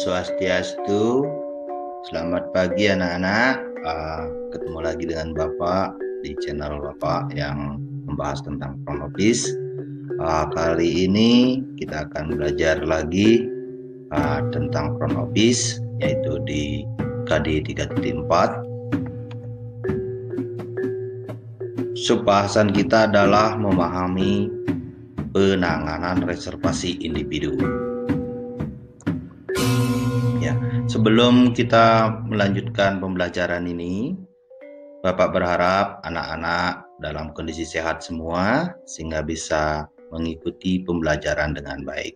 Swastiastu. Selamat pagi anak-anak. Ketemu lagi dengan Bapak di channel Bapak yang membahas tentang kronologis. Kali ini kita akan belajar lagi tentang kronologis, yaitu di KD 3.4. Subbahasan kita adalah memahami penanganan reservasi individu. Sebelum kita melanjutkan pembelajaran ini, Bapak berharap anak-anak dalam kondisi sehat semua sehingga bisa mengikuti pembelajaran dengan baik.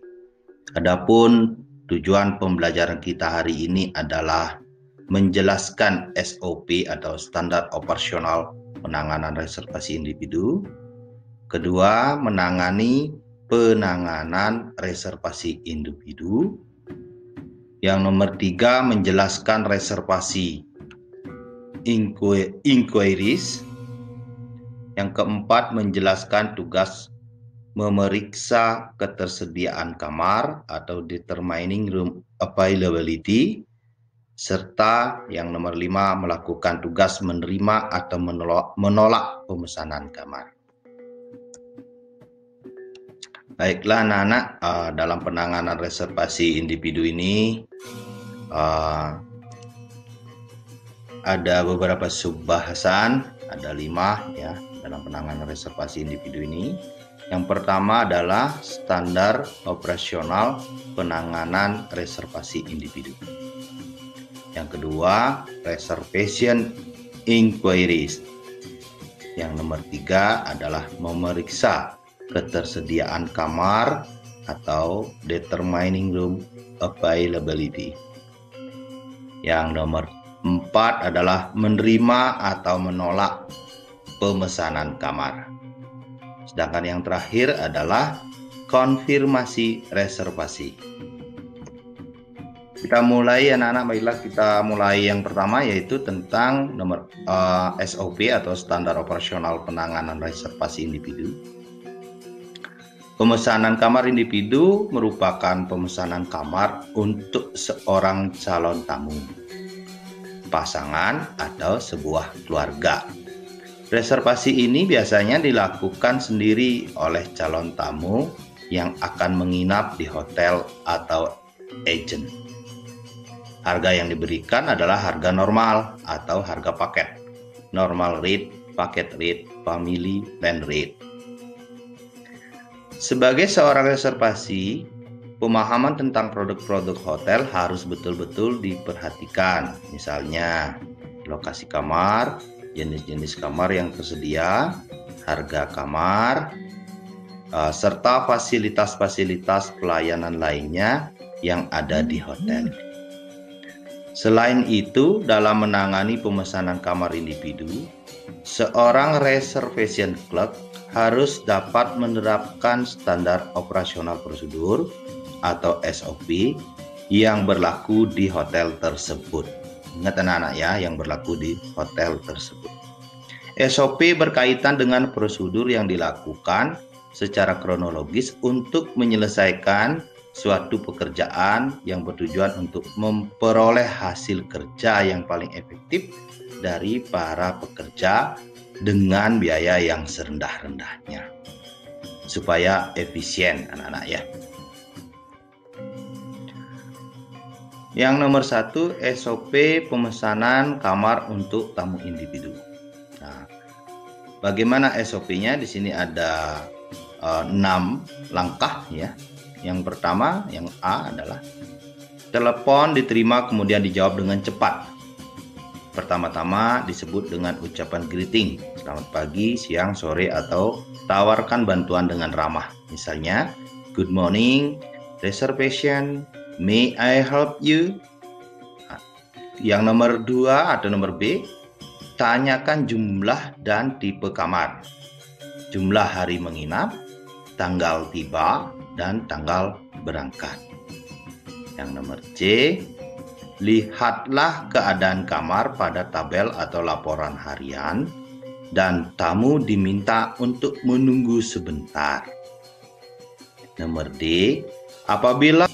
Adapun tujuan pembelajaran kita hari ini adalah menjelaskan SOP atau standar operasional penanganan reservasi individu. Kedua, menangani penanganan reservasi individu. Yang nomor 3, menjelaskan reservasi inquiries. Yang keempat, menjelaskan tugas memeriksa ketersediaan kamar atau determining room availability. Serta yang nomor 5, melakukan tugas menerima atau menolak pemesanan kamar. Baiklah anak-anak, dalam penanganan reservasi individu ini ada beberapa subbahasan, ada 5 ya dalam penanganan reservasi individu ini. Yang pertama adalah standar operasional penanganan reservasi individu. Yang kedua, reservation inquiries. Yang nomor 3 adalah memeriksa ketersediaan kamar atau determining room availability. Yang nomor 4 adalah menerima atau menolak pemesanan kamar. Sedangkan yang terakhir adalah konfirmasi reservasi. Kita mulai anak-anak, baiklah kita mulai yang pertama, yaitu tentang nomor SOP atau standar operasional penanganan reservasi individu. Pemesanan kamar individu merupakan pemesanan kamar untuk seorang calon tamu, pasangan, atau sebuah keluarga. Reservasi ini biasanya dilakukan sendiri oleh calon tamu yang akan menginap di hotel atau agent. Harga yang diberikan adalah harga normal atau harga paket, normal rate, paket rate, family plan rate. Sebagai seorang reservasi, pemahaman tentang produk-produk hotel harus betul-betul diperhatikan. Misalnya, lokasi kamar, jenis-jenis kamar yang tersedia, harga kamar, serta fasilitas-fasilitas pelayanan lainnya yang ada di hotel. Selain itu, dalam menangani pemesanan kamar individu, seorang reservation clerk harus dapat menerapkan standar operasional prosedur atau SOP yang berlaku di hotel tersebut. Ingat anak-anak ya, yang berlaku di hotel tersebut. SOP berkaitan dengan prosedur yang dilakukan secara kronologis untuk menyelesaikan suatu pekerjaan yang bertujuan untuk memperoleh hasil kerja yang paling efektif dari para pekerja dengan biaya yang serendah-rendahnya, supaya efisien anak-anak ya. Yang nomor 1, SOP pemesanan kamar untuk tamu individu. Nah, bagaimana SOP-nya? Di sini ada 6 langkah ya. Yang pertama, yang A adalah telepon diterima kemudian dijawab dengan cepat. Pertama-tama disebut dengan ucapan greeting, selamat pagi, siang, sore, atau tawarkan bantuan dengan ramah. Misalnya, good morning, reservation, may I help you? Yang nomor 2 atau nomor B, tanyakan jumlah dan tipe kamar, jumlah hari menginap, tanggal tiba, dan tanggal berangkat. Yang nomor C, lihatlah keadaan kamar pada tabel atau laporan harian dan tamu diminta untuk menunggu sebentar. Nomor D, apabila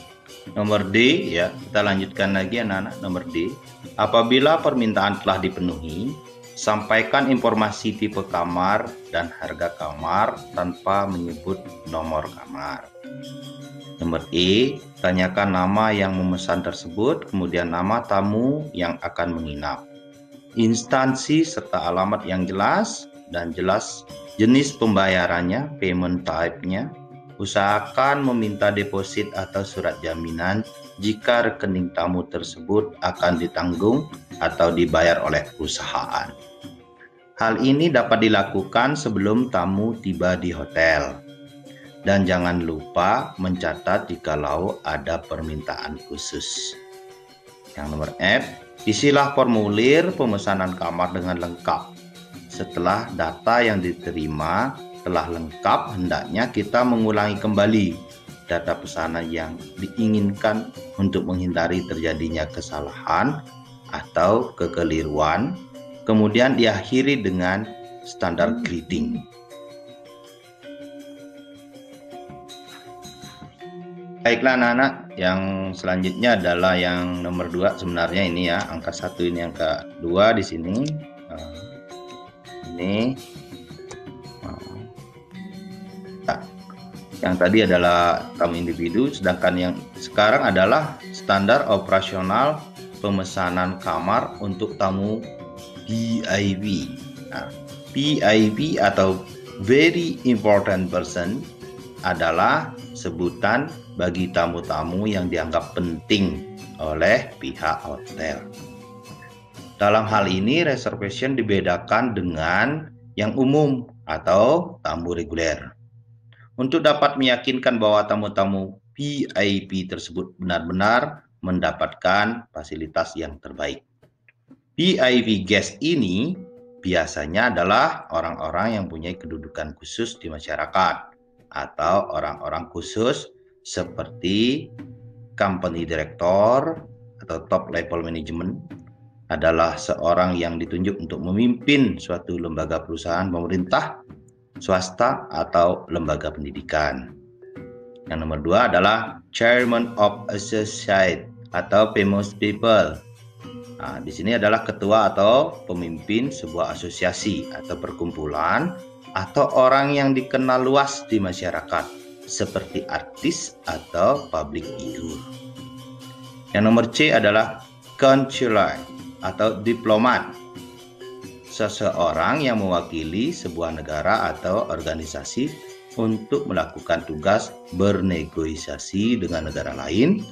Nomor D ya, kita lanjutkan lagi anak-anak. Nomor D, apabila permintaan telah dipenuhi, sampaikan informasi tipe kamar dan harga kamar tanpa menyebut nomor kamar. Nomor E, tanyakan nama yang memesan tersebut, kemudian nama tamu yang akan menginap, instansi serta alamat yang jelas dan jelas jenis pembayarannya, payment type-nya. Usahakan meminta deposit atau surat jaminan jika rekening tamu tersebut akan ditanggung atau dibayar oleh perusahaan. Hal ini dapat dilakukan sebelum tamu tiba di hotel. Dan jangan lupa mencatat jikalau ada permintaan khusus. Yang nomor F, isilah formulir pemesanan kamar dengan lengkap. Setelah data yang diterima telah lengkap, hendaknya kita mengulangi kembali data pesanan yang diinginkan untuk menghindari terjadinya kesalahan atau kekeliruan, kemudian diakhiri dengan standar greeting. Baiklah anak-anak, yang selanjutnya adalah yang nomor 2 sebenarnya ini ya, angka 1 ini angka 2 di sini. Ini yang tadi adalah tamu individu, sedangkan yang sekarang adalah standar operasional pemesanan kamar untuk tamu VIP. Nah, VIP atau Very Important Person adalah sebutan bagi tamu-tamu yang dianggap penting oleh pihak hotel. Dalam hal ini, reservation dibedakan dengan yang umum atau tamu reguler. Untuk dapat meyakinkan bahwa tamu-tamu VIP tersebut benar-benar mendapatkan fasilitas yang terbaik. VIP guest ini biasanya adalah orang-orang yang punya kedudukan khusus di masyarakat atau orang-orang khusus seperti company director atau top level management, adalah seorang yang ditunjuk untuk memimpin suatu lembaga perusahaan pemerintah, swasta, atau lembaga pendidikan. Yang nomor 2 adalah chairman of associate atau famous people. Nah, di sini adalah ketua atau pemimpin sebuah asosiasi atau perkumpulan atau orang yang dikenal luas di masyarakat seperti artis atau public figure. Yang nomor C adalah consular atau diplomat, seseorang yang mewakili sebuah negara atau organisasi untuk melakukan tugas bernegosiasi dengan negara lain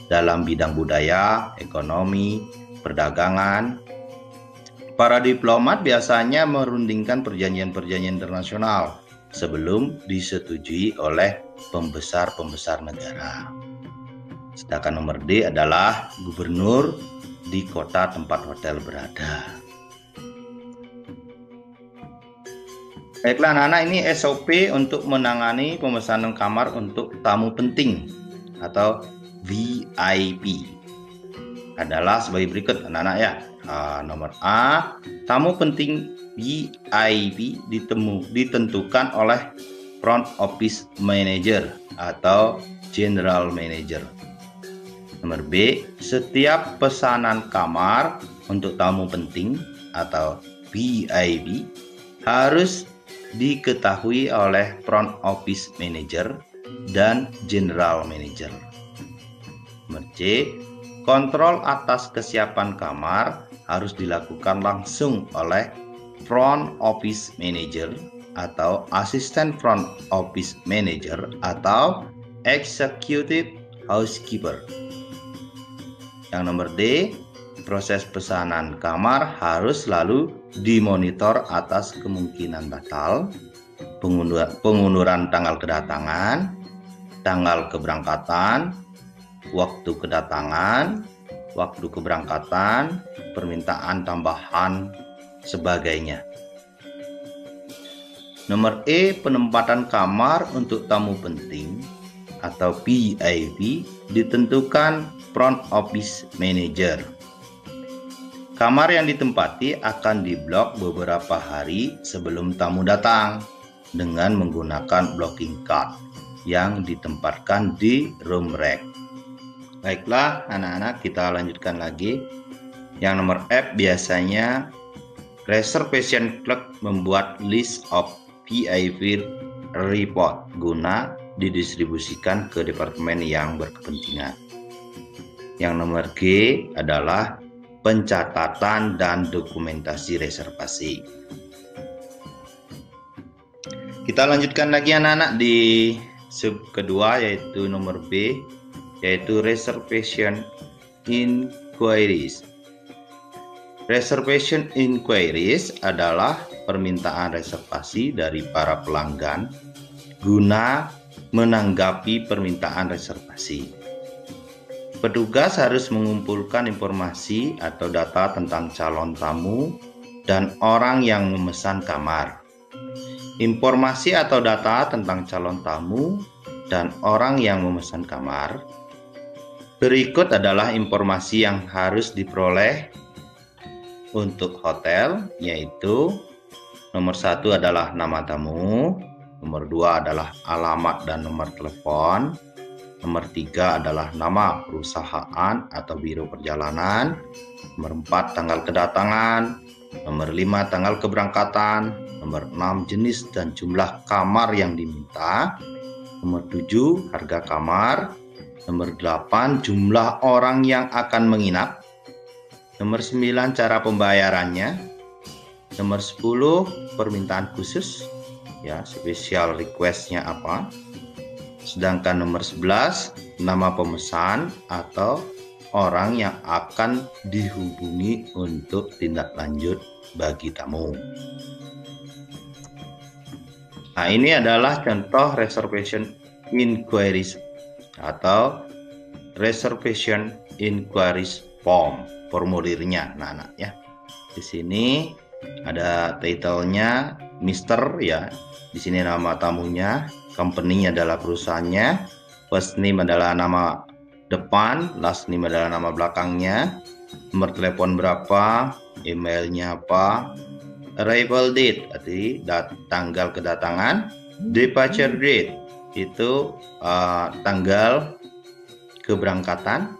dalam bidang budaya, ekonomi, perdagangan. Para diplomat biasanya merundingkan perjanjian-perjanjian internasional sebelum disetujui oleh pembesar-pembesar negara. Sedangkan nomor D adalah gubernur di kota tempat hotel berada. Baiklah anak-anak, ini SOP untuk menangani pemesanan kamar untuk tamu penting atau VIP adalah sebagai berikut anak-anak ya. Nomor A, tamu penting VIP ditentukan oleh front office manager atau general manager. Nomor B, setiap pesanan kamar untuk tamu penting atau VIP harus diketahui oleh front office manager dan general manager. Nomor C, kontrol atas kesiapan kamar harus dilakukan langsung oleh front office manager atau asisten front office manager atau executive housekeeper. Yang nomor D, proses pesanan kamar harus selalu dimonitor atas kemungkinan batal, pengunduran tanggal kedatangan, tanggal keberangkatan, waktu kedatangan, waktu keberangkatan, permintaan tambahan, sebagainya. Nomor E, penempatan kamar untuk tamu penting atau VIP ditentukan front office manager. Kamar yang ditempati akan diblok beberapa hari sebelum tamu datang dengan menggunakan blocking card yang ditempatkan di room rack. Baiklah anak-anak, kita lanjutkan lagi. Yang nomor F, biasanya reservation clerk membuat list of VIP report guna didistribusikan ke departemen yang berkepentingan. Yang nomor G adalah pencatatan dan dokumentasi reservasi. Kita lanjutkan lagi anak-anak di sub kedua, yaitu nomor B, yaitu reservation inquiries. Reservation inquiries adalah permintaan reservasi dari para pelanggan guna menanggapi permintaan reservasi. Petugas harus mengumpulkan informasi atau data tentang calon tamu dan orang yang memesan kamar. Informasi atau data tentang calon tamu dan orang yang memesan kamar. Berikut adalah informasi yang harus diperoleh untuk hotel, yaitu nomor 1 adalah nama tamu, nomor 2 adalah alamat dan nomor telepon, nomor 3 adalah nama perusahaan atau biro perjalanan, nomor 4 tanggal kedatangan, nomor 5 tanggal keberangkatan, nomor 6 jenis dan jumlah kamar yang diminta, nomor 7 harga kamar, nomor 8 jumlah orang yang akan menginap, nomor 9 cara pembayarannya, nomor 10 permintaan khusus, ya, special request-nya apa. Sedangkan nomor 11 nama pemesan atau orang yang akan dihubungi untuk tindak lanjut bagi tamu. Nah, ini adalah contoh reservation inquiries atau reservation inquiries form, formulirnya, anak-anak ya. Di sini ada title-nya Mister ya. Di sini nama tamunya, company adalah perusahaannya, first name adalah nama depan, last name adalah nama belakangnya, nomor telepon berapa, emailnya apa, arrival date berarti tanggal kedatangan, departure date itu tanggal keberangkatan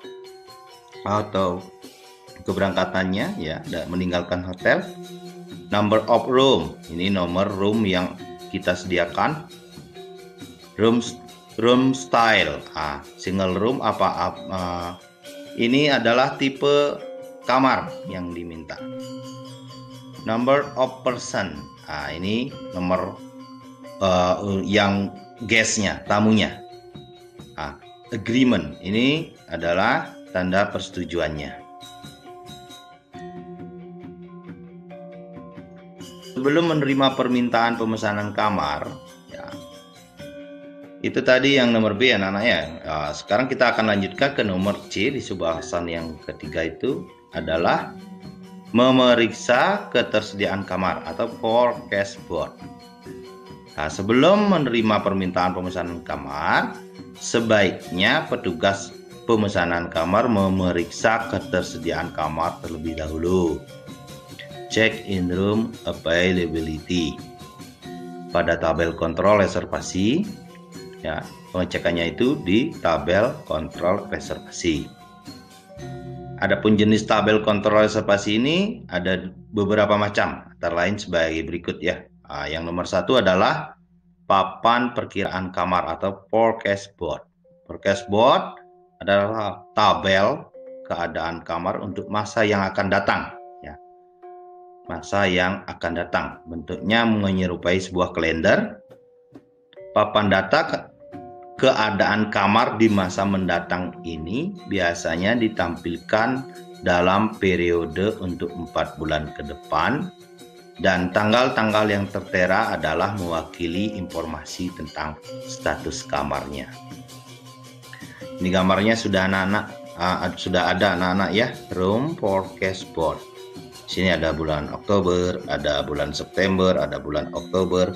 atau keberangkatannya ya, meninggalkan hotel. Number of room, ini nomor room yang kita sediakan. Room style, single room ini adalah tipe kamar yang diminta. Number of person, ini nomor yang guestnya, tamunya. Agreement, ini adalah tanda persetujuannya. Sebelum menerima permintaan pemesanan kamar, ya, itu tadi yang nomor B anak-anak ya. Sekarang kita akan lanjutkan ke nomor C di subbahasan yang ketiga, itu adalah memeriksa ketersediaan kamar atau forecast board. Nah, sebelum menerima permintaan pemesanan kamar, sebaiknya petugas pemesanan kamar memeriksa ketersediaan kamar terlebih dahulu. Check in room availability. Pada tabel kontrol reservasi, ya, pengecekannya itu di tabel kontrol reservasi. Adapun jenis tabel kontrol reservasi ini ada beberapa macam, antara lain sebagai berikut ya. Yang nomor 1 adalah papan perkiraan kamar atau forecast board. Forecast board adalah tabel keadaan kamar untuk masa yang akan datang. Masa yang akan datang, bentuknya menyerupai sebuah kalender. Papan data keadaan kamar di masa mendatang ini biasanya ditampilkan dalam periode untuk 4 bulan ke depan, dan tanggal-tanggal yang tertera adalah mewakili informasi tentang status kamarnya. Ini gambarnya sudah ada anak-anak ya, room forecast board. Di sini ada bulan Oktober, ada bulan September, ada bulan Oktober.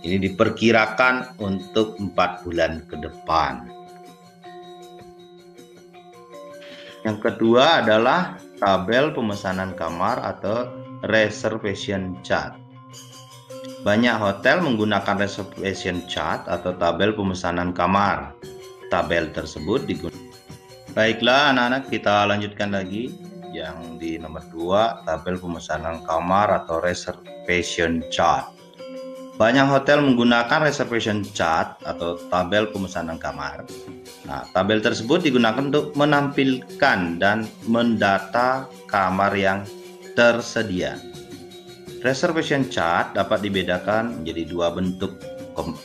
Ini diperkirakan untuk 4 bulan ke depan. Yang kedua adalah tabel pemesanan kamar atau reservation chart. Banyak hotel menggunakan reservation chart atau tabel pemesanan kamar. Tabel tersebut digunakan Baiklah anak-anak, kita lanjutkan lagi yang di nomor 2, tabel pemesanan kamar atau reservation chart. Banyak hotel menggunakan reservation chart atau tabel pemesanan kamar. Nah, tabel tersebut digunakan untuk menampilkan dan mendata kamar yang tersedia. Reservation chart dapat dibedakan menjadi dua bentuk,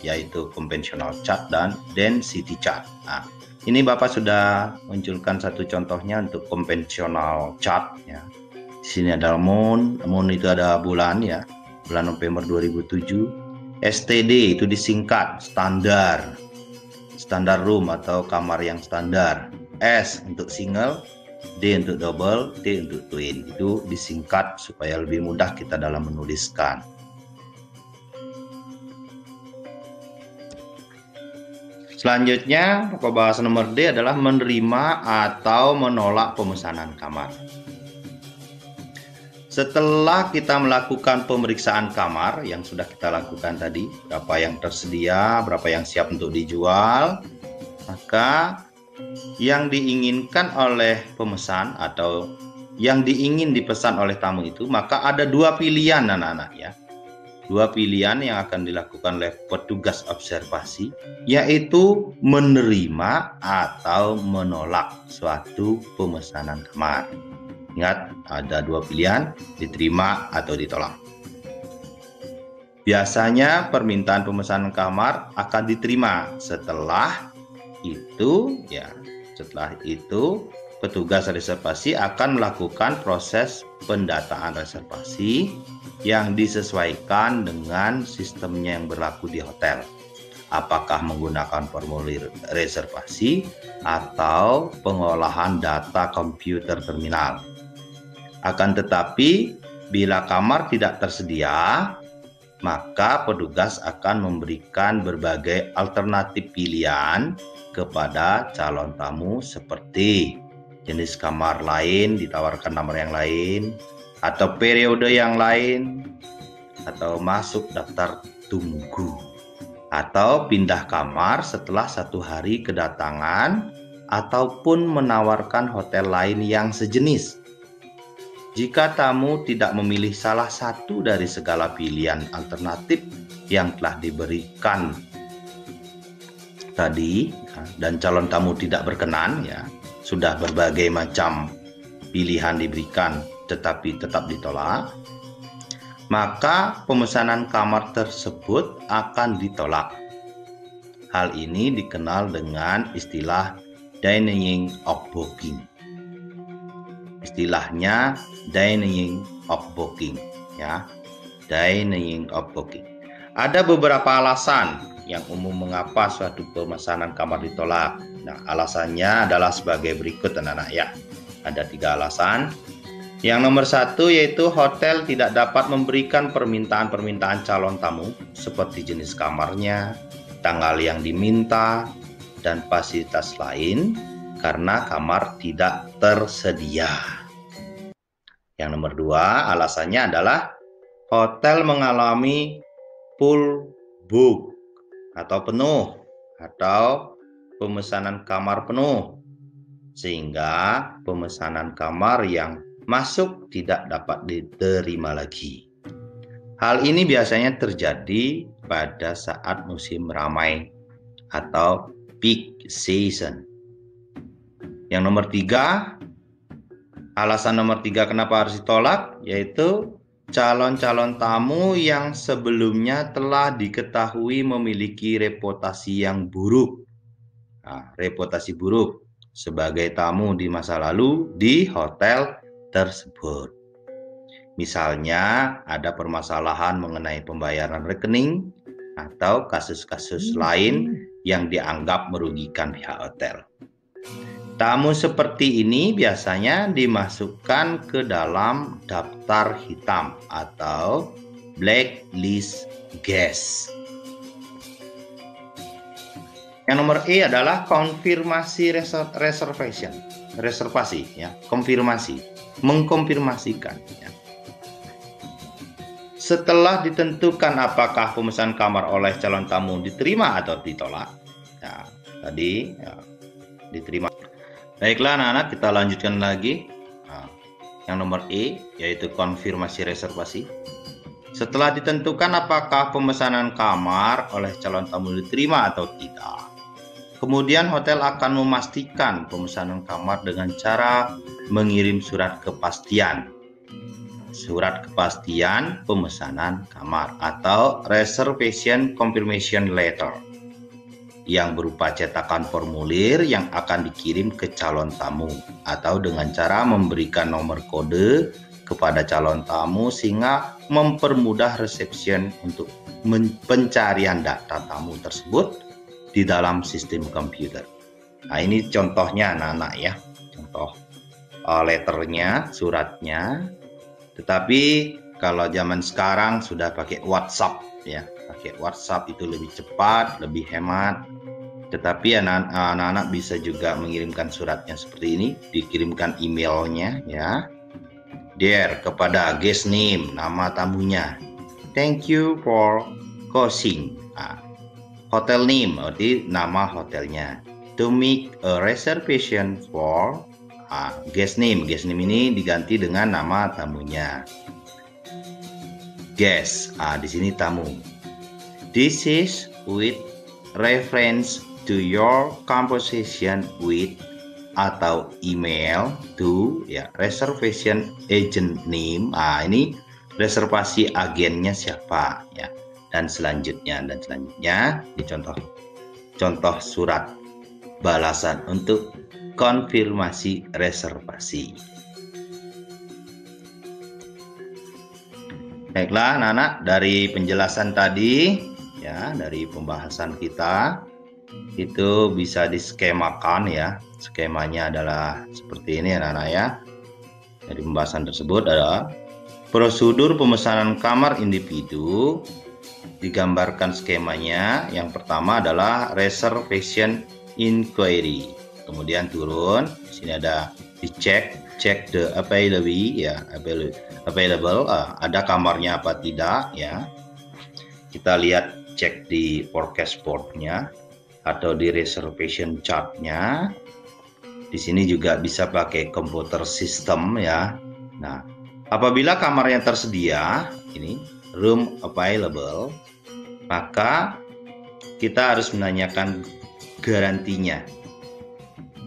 yaitu conventional chart dan density chart. Nah, ini Bapak sudah munculkan satu contohnya untuk conventional chart ya. Di sini ada moon itu ada bulan ya, bulan November 2007. STD itu disingkat standar room atau kamar yang standar. S untuk single, D untuk double, T untuk twin. Itu disingkat supaya lebih mudah kita dalam menuliskan. Selanjutnya, pokok bahasa nomor D adalah menerima atau menolak pemesanan kamar. Setelah kita melakukan pemeriksaan kamar yang sudah kita lakukan tadi, berapa yang tersedia, berapa yang siap untuk dijual, maka yang diinginkan oleh pemesan atau yang diingin dipesan oleh tamu itu, maka ada dua pilihan anak-anak ya. Dua pilihan yang akan dilakukan oleh petugas observasi, yaitu menerima atau menolak suatu pemesanan kamar. Ingat, ada dua pilihan, diterima atau ditolak. Biasanya permintaan pemesanan kamar akan diterima. Setelah itu petugas reservasi akan melakukan proses pendataan reservasi yang disesuaikan dengan sistemnya yang berlaku di hotel. Apakah menggunakan formulir reservasi atau pengolahan data komputer terminal. Akan tetapi, bila kamar tidak tersedia, maka petugas akan memberikan berbagai alternatif pilihan kepada calon tamu seperti jenis kamar lain, ditawarkan nomor yang lain, atau periode yang lain, atau masuk daftar tunggu, atau pindah kamar setelah 1 hari kedatangan, ataupun menawarkan hotel lain yang sejenis. Jika tamu tidak memilih salah satu dari segala pilihan alternatif yang telah diberikan tadi dan calon tamu tidak berkenan ya, sudah berbagai macam pilihan diberikan tetapi tetap ditolak, maka pemesanan kamar tersebut akan ditolak. Hal ini dikenal dengan istilah denying of booking. Istilahnya denying of booking ya, denying of booking. Ada beberapa alasan yang umum mengapa suatu pemesanan kamar ditolak. Nah, alasannya adalah sebagai berikut anak-anak ya. Ada 3 alasan. Yang nomor 1 yaitu hotel tidak dapat memberikan permintaan-permintaan calon tamu seperti jenis kamarnya, tanggal yang diminta, dan fasilitas lain karena kamar tidak tersedia. Yang nomor 2 alasannya adalah hotel mengalami full book atau penuh atau pemesanan kamar penuh sehingga pemesanan kamar yang masuk tidak dapat diterima lagi. Hal ini biasanya terjadi pada saat musim ramai atau peak season. Yang nomor 3, alasan nomor 3 kenapa harus ditolak yaitu calon-calon tamu yang sebelumnya telah diketahui memiliki reputasi yang buruk. Nah, reputasi buruk sebagai tamu di masa lalu di hotel tersebut. Misalnya ada permasalahan mengenai pembayaran rekening atau kasus-kasus lain yang dianggap merugikan pihak hotel. Tamu seperti ini biasanya dimasukkan ke dalam daftar hitam atau blacklist guest. Yang nomor E adalah konfirmasi reservasi ya, konfirmasi, mengkonfirmasikan ya. Setelah ditentukan apakah pemesanan kamar oleh calon tamu diterima atau ditolak, ya, tadi ya, diterima. Baiklah anak-anak, kita lanjutkan lagi. Nah, yang nomor E, yaitu konfirmasi reservasi. Setelah ditentukan apakah pemesanan kamar oleh calon tamu diterima atau tidak, kemudian hotel akan memastikan pemesanan kamar dengan cara mengirim surat kepastian. Surat kepastian pemesanan kamar atau reservation confirmation letter yang berupa cetakan formulir yang akan dikirim ke calon tamu atau dengan cara memberikan nomor kode kepada calon tamu sehingga mempermudah reception untuk pencarian data tamu tersebut di dalam sistem komputer. Nah, ini contohnya anak-anak ya, contoh letternya, suratnya. Tetapi kalau zaman sekarang sudah pakai WhatsApp ya, pakai WhatsApp itu lebih cepat, lebih hemat. Tetapi anak-anak bisa juga mengirimkan suratnya seperti ini, dikirimkan emailnya ya. Dear, kepada guest name, nama tamunya. Thank you for calling. Hotel name, berarti nama hotelnya. To make a reservation for guest name. Guest name ini diganti dengan nama tamunya. Guest, di sini tamu. This is with reference to your conversation with atau email to ya reservation agent name. Ini reservasi agennya siapa ya, dan selanjutnya di contoh surat balasan untuk konfirmasi reservasi. Baiklah anak-anak, dari penjelasan tadi ya, dari pembahasan kita itu bisa diskemakan ya. Skemanya adalah seperti ini anak-anak ya. Dari pembahasan tersebut adalah prosedur pemesanan kamar individu. Digambarkan skemanya. Yang pertama adalah reservation inquiry. Kemudian turun, di sini ada check the availability ya, available, ada kamarnya apa tidak ya. Kita lihat cek di forecast board-nya atau di reservation chart-nya. Di sini juga bisa pakai komputer system ya. Nah, apabila kamar yang tersedia, ini room available, maka kita harus menanyakan garantinya.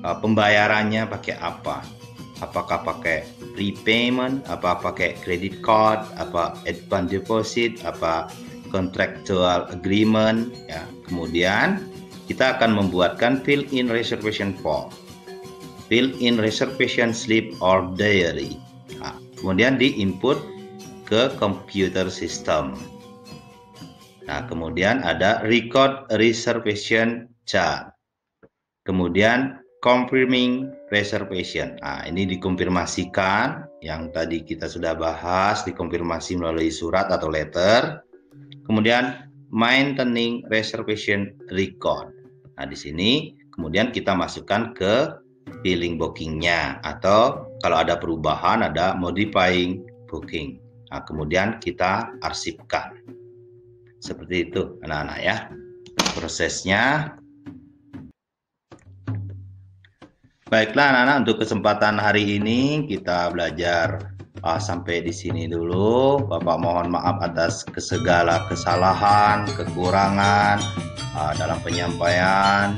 Pembayarannya pakai apa? Apakah pakai prepayment, apa pakai credit card, apa advance deposit, apa contractual agreement ya. Kemudian kita akan membuatkan fill in reservation form, fill in reservation slip or diary. Kemudian di-input ke computer system. Nah, kemudian ada record reservation chart. Kemudian confirming reservation. Ini dikonfirmasikan, yang tadi kita sudah bahas, dikonfirmasi melalui surat atau letter. Kemudian maintaining reservation record. Nah, di sini kemudian kita masukkan ke filling bookingnya, atau kalau ada perubahan ada modifying booking. Nah, kemudian kita arsipkan. Seperti itu anak-anak ya prosesnya. Baiklah anak-anak, untuk kesempatan hari ini kita belajar sampai di sini dulu. Bapak mohon maaf atas segala kesalahan, kekurangan dalam penyampaian.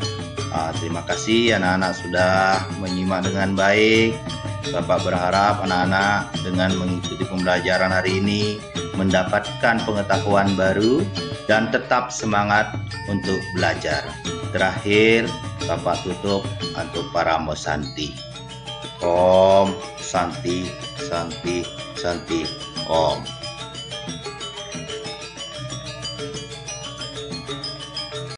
Terima kasih anak-anak sudah menyimak dengan baik. Bapak berharap anak-anak dengan mengikuti pembelajaran hari ini mendapatkan pengetahuan baru dan tetap semangat untuk belajar. Terakhir, Bapak tutup untuk para Mosanti. Om Santi Santi Santi Om.